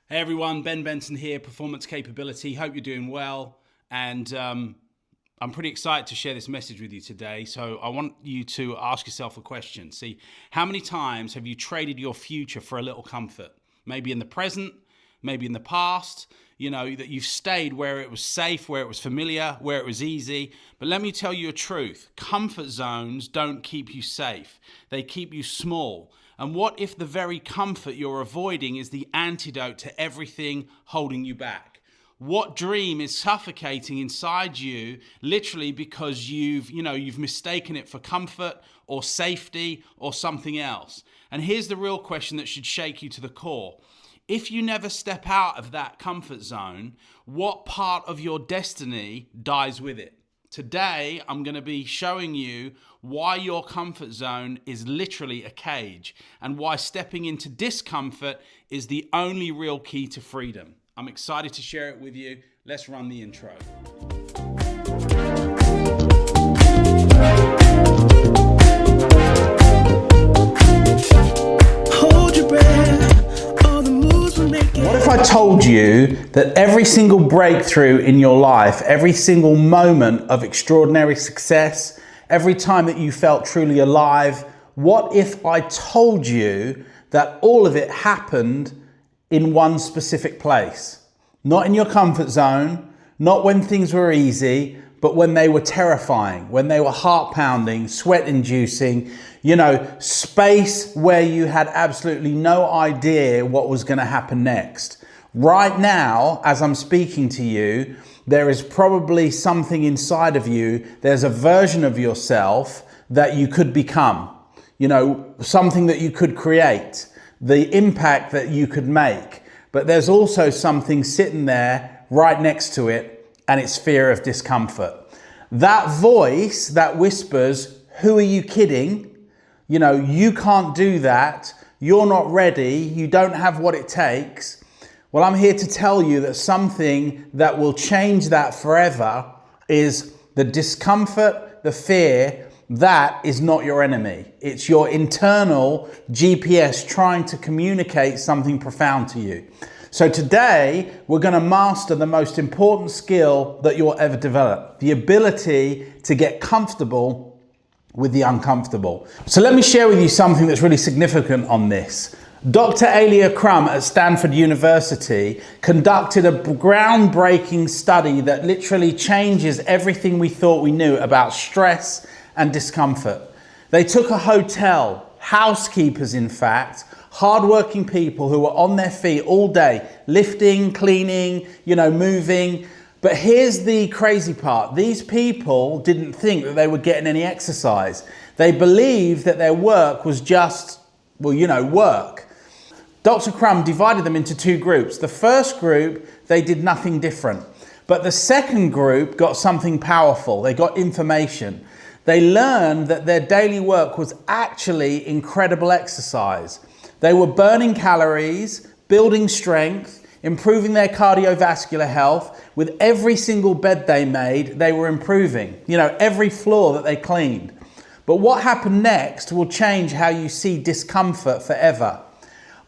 Hey everyone, Benson here, Performance Capability. Hope you're doing well. And I'm pretty excited to share this message with you today. So I want you to ask yourself a question. See, how many times have you traded your future for a little comfort? Maybe in the present, maybe in the past, that you've stayed where it was safe, where it was familiar, where it was easy. But let me tell you a truth. Comfort zones don't keep you safe. They keep you small. And what if the very comfort you're avoiding is the antidote to everything holding you back? What dream is suffocating inside you literally because you've mistaken it for comfort or safety or something else? And here's the real question that should shake you to the core. If you never step out of that comfort zone, what part of your destiny dies with it? Today, I'm going to be showing you why your comfort zone is literally a cage and why stepping into discomfort is the only real key to freedom. I'm excited to share it with you. Let's run the intro. Hold your breath. What if I told you that every single breakthrough in your life, every single moment of extraordinary success, every time that you felt truly alive, what if I told you that all of it happened in one specific place? Not in your comfort zone, not when things were easy, but when they were terrifying, when they were heart-pounding, sweat-inducing, space where you had absolutely no idea what was going to happen next. Right now, as I'm speaking to you, there is probably something inside of you. There's a version of yourself that you could become, something that you could create, the impact that you could make. But there's also something sitting there right next to it, and it's fear of discomfort. That voice that whispers, "Who are you kidding? You can't do that. You're not ready. You don't have what it takes." Well, I'm here to tell you that something that will change that forever is the discomfort, the fear. That is not your enemy. It's your internal GPS trying to communicate something profound to you. So today, we're going to master the most important skill that you'll ever develop, the ability to get comfortable with the uncomfortable. So let me share with you something that's really significant on this. Dr. Alia Crum at Stanford University conducted a groundbreaking study that literally changes everything we thought we knew about stress and discomfort. They took a hotel, housekeepers in fact, hardworking people who were on their feet all day, lifting, cleaning, moving. But here's the crazy part. These people didn't think that they were getting any exercise. They believed that their work was just, work. Dr. Crum divided them into two groups. The first group, they did nothing different. But the second group got something powerful. They got information. They learned that their daily work was actually incredible exercise. They were burning calories, building strength, improving their cardiovascular health. With every single bed they made, they were improving. Every floor that they cleaned. But what happened next will change how you see discomfort forever.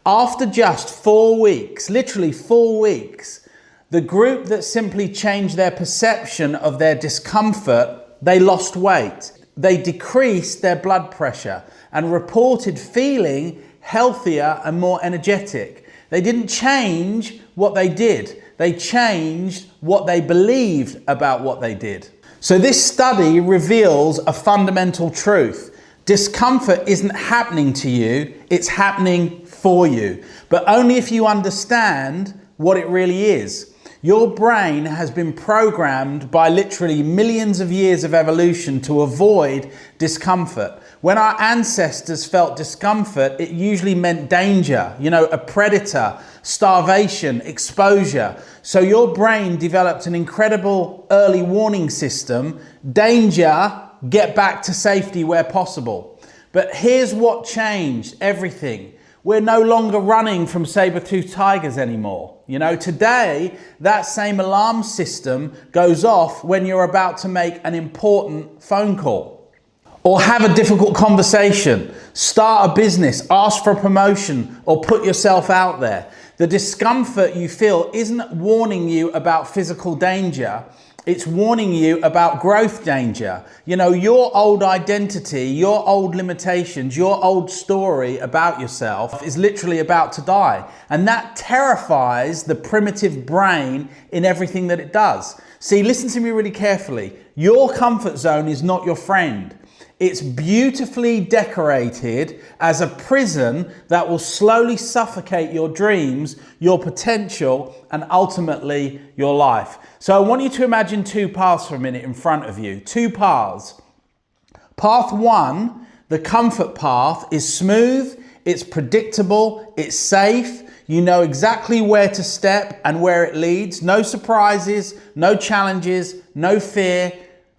After just 4 weeks, literally 4 weeks, the group that simply changed their perception of their discomfort, they lost weight. They decreased their blood pressure and reported feeling healthier and more energetic. They didn't change what they did. They changed what they believed about what they did. So this study reveals a fundamental truth. Discomfort isn't happening to you, it's happening for you. But only if you understand what it really is. Your brain has been programmed by literally millions of years of evolution to avoid discomfort. When our ancestors felt discomfort, it usually meant danger, a predator, starvation, exposure. So your brain developed an incredible early warning system: danger, get back to safety where possible. But here's what changed everything. We're no longer running from saber-toothed tigers anymore. Today, that same alarm system goes off when you're about to make an important phone call. or have a difficult conversation, start a business, ask for a promotion, or put yourself out there. The discomfort you feel isn't warning you about physical danger. It's warning you about growth danger. You know, your old identity, your old limitations, your old story about yourself is literally about to die. And that terrifies the primitive brain in everything that it does. See, listen to me really carefully. Your comfort zone is not your friend. It's beautifully decorated as a prison that will slowly suffocate your dreams, your potential, and ultimately your life. So I want you to imagine two paths for a minute in front of you. Two paths. Path one, the comfort path, is smooth, it's predictable, it's safe. You know exactly where to step and where it leads. No surprises, no challenges, no fear.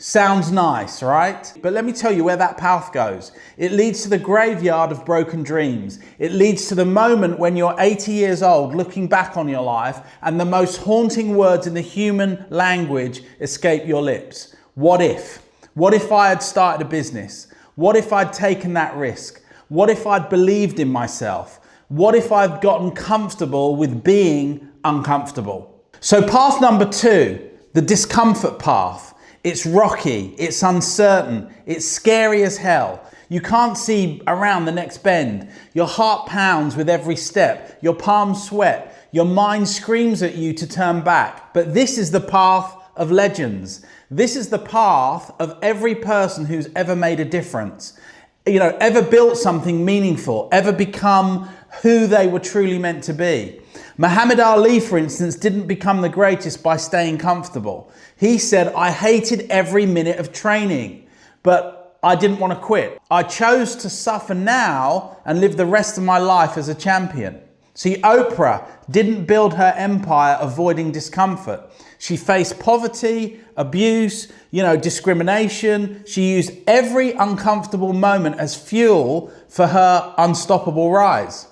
Sounds nice, right? But let me tell you where that path goes. It leads to the graveyard of broken dreams. It leads to the moment when you're 80 years old, looking back on your life, and the most haunting words in the human language escape your lips. What if? What if I had started a business? What if I'd taken that risk? What if I'd believed in myself? What if I'd gotten comfortable with being uncomfortable? So path number two, the discomfort path. It's rocky, it's uncertain, it's scary as hell. You can't see around the next bend. Your heart pounds with every step. Your palms sweat. Your mind screams at you to turn back. But this is the path of legends. This is the path of every person who's ever made a difference. You know, ever built something meaningful, ever become who they were truly meant to be. Muhammad Ali, for instance, didn't become the greatest by staying comfortable. He said, I hated every minute of training, but I didn't want to quit. I chose to suffer now and live the rest of my life as a champion. See, Oprah didn't build her empire avoiding discomfort. She faced poverty, abuse, discrimination. She used every uncomfortable moment as fuel for her unstoppable rise.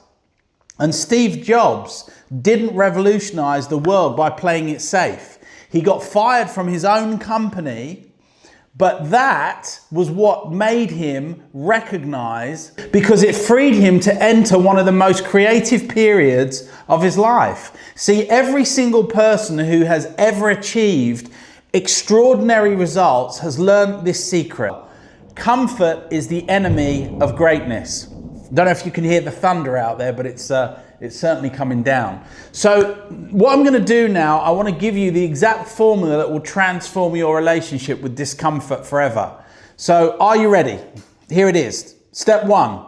And Steve Jobs didn't revolutionize the world by playing it safe. He got fired from his own company, but that was what made him recognize, because it freed him to enter one of the most creative periods of his life. See, every single person who has ever achieved extraordinary results has learned this secret. Comfort is the enemy of greatness. Don't know if you can hear the thunder out there, but it's certainly coming down. So what I'm going to do now, I want to give you the exact formula that will transform your relationship with discomfort forever. So are you ready? Here it is. Step one,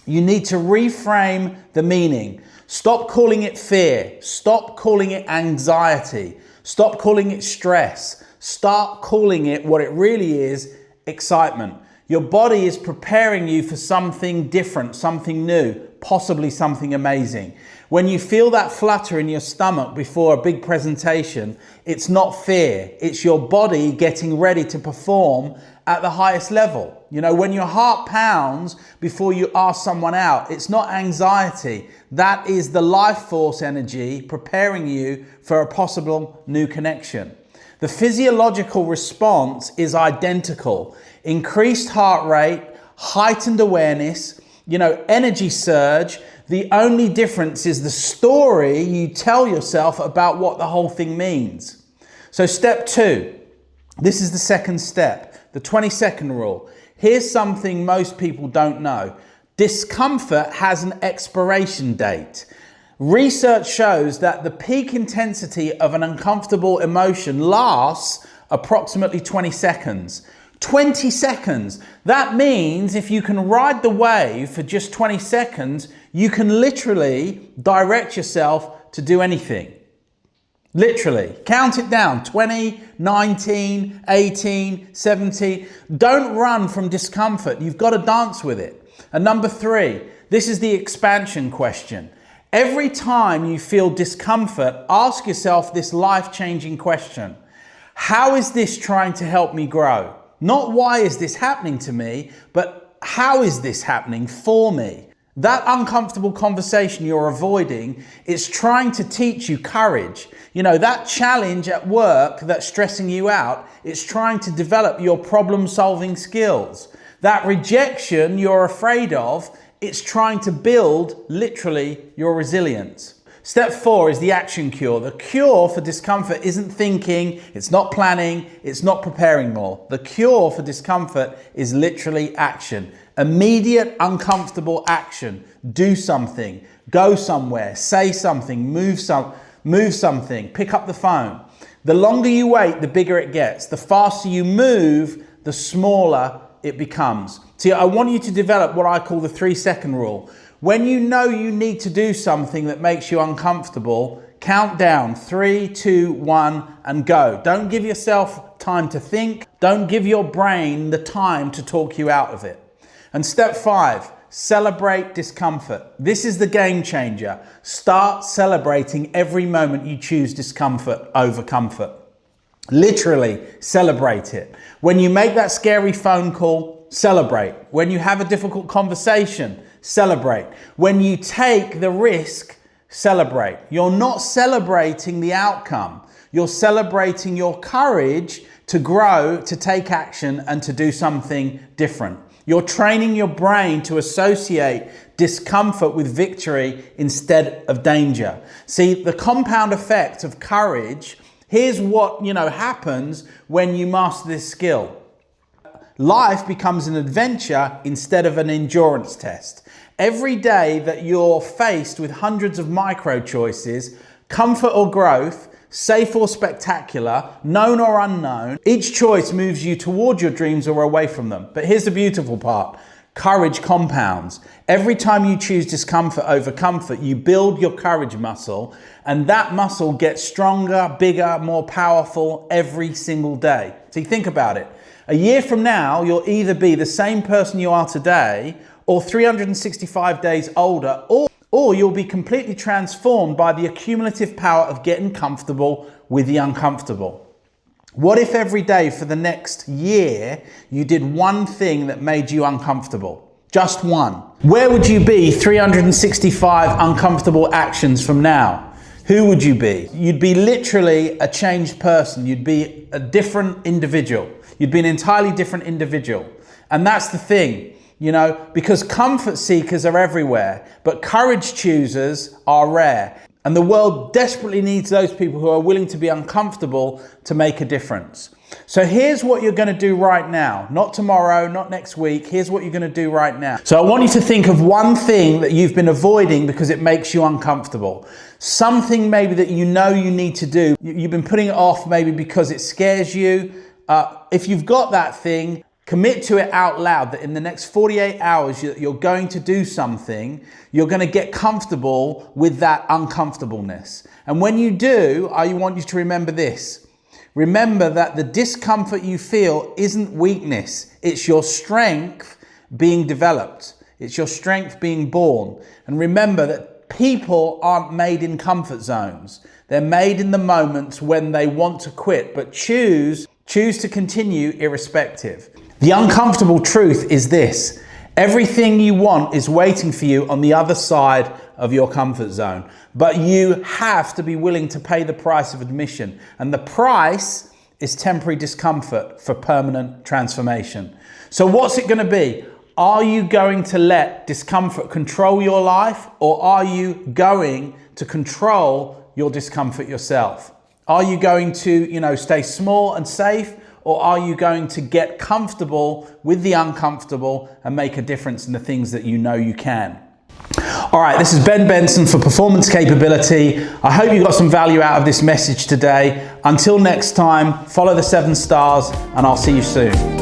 you need to reframe the meaning. Stop calling it fear. Stop calling it anxiety. Stop calling it stress. Start calling it what it really is, excitement. Your body is preparing you for something different, something new, possibly something amazing. When you feel that flutter in your stomach before a big presentation, it's not fear. It's your body getting ready to perform at the highest level. When your heart pounds before you ask someone out, it's not anxiety. That is the life force energy preparing you for a possible new connection. The physiological response is identical. Increased heart rate, heightened awareness, energy surge. The only difference is the story you tell yourself about what the whole thing means. So step two, this is the second step, the 20-second rule. Here's something most people don't know. Discomfort has an expiration date. Research shows that the peak intensity of an uncomfortable emotion lasts approximately 20 seconds. 20 seconds. That means if you can ride the wave for just 20 seconds, you can literally direct yourself to do anything. Literally. Count it down. 20, 19, 18, 17. Don't run from discomfort. You've got to dance with it. And number three, this is the expansion question. Every time you feel discomfort, ask yourself this life-changing question. How is this trying to help me grow? Not why is this happening to me, but how is this happening for me? That uncomfortable conversation you're avoiding is trying to teach you courage. That challenge at work that's stressing you out, it's trying to develop your problem-solving skills. That rejection you're afraid of, it's trying to build literally your resilience. Step 4 is the action cure. The cure for discomfort isn't thinking, it's not planning, it's not preparing more. The cure for discomfort is literally action. Immediate, uncomfortable action. Do something, go somewhere, say something, move something, pick up the phone. The longer you wait, the bigger it gets. The faster you move, the smaller it becomes. See, I want you to develop what I call the 3-second rule. When you know you need to do something that makes you uncomfortable, count down 3, 2, 1 and go. Don't give yourself time to think. Don't give your brain the time to talk you out of it. And step 5, celebrate discomfort. This is the game changer. Start celebrating every moment you choose discomfort over comfort. Literally celebrate it. When you make that scary phone call, celebrate. When you have a difficult conversation, celebrate. When you take the risk, celebrate. You're not celebrating the outcome. You're celebrating your courage to grow, to take action, and to do something different. You're training your brain to associate discomfort with victory instead of danger. See, the compound effect of courage, here's what happens when you master this skill. Life becomes an adventure instead of an endurance test. Every day that you're faced with hundreds of micro choices, comfort or growth, safe or spectacular, known or unknown, each choice moves you toward your dreams or away from them. But here's the beautiful part. Courage compounds. Every time you choose discomfort over comfort, you build your courage muscle, and that muscle gets stronger, bigger, more powerful every single day. See, think about it. A year from now, you'll either be the same person you are today, or 365 days older, or you'll be completely transformed by the accumulative power of getting comfortable with the uncomfortable. What if every day for the next year you did one thing that made you uncomfortable? Just one. Where would you be 365 uncomfortable actions from now? Who would you be? You'd be literally a changed person. You'd be a different individual. You'd be an entirely different individual. And that's the thing, because comfort seekers are everywhere, but courage choosers are rare. And the world desperately needs those people who are willing to be uncomfortable to make a difference. So here's what you're going to do right now. Not tomorrow, not next week. Here's what you're going to do right now. So I want you to think of one thing that you've been avoiding because it makes you uncomfortable. Something maybe that you know you need to do. You've been putting it off maybe because it scares you. If you've got that thing, commit to it out loud that in the next 48 hours you're going to do something. You're going to get comfortable with that uncomfortableness. And when you do, I want you to remember this. Remember that the discomfort you feel isn't weakness. It's your strength being developed. It's your strength being born. And remember that people aren't made in comfort zones. They're made in the moments when they want to quit, but choose to continue irrespective. The uncomfortable truth is this: everything you want is waiting for you on the other side of your comfort zone. But you have to be willing to pay the price of admission. And the price is temporary discomfort for permanent transformation. So what's it going to be? Are you going to let discomfort control your life, or are you going to control your discomfort yourself? Are you going to, stay small and safe, or are you going to get comfortable with the uncomfortable and make a difference in the things that you know you can? All right, this is Benson for Performance Capability. I hope you got some value out of this message today. Until next time, follow the 7 stars and I'll see you soon.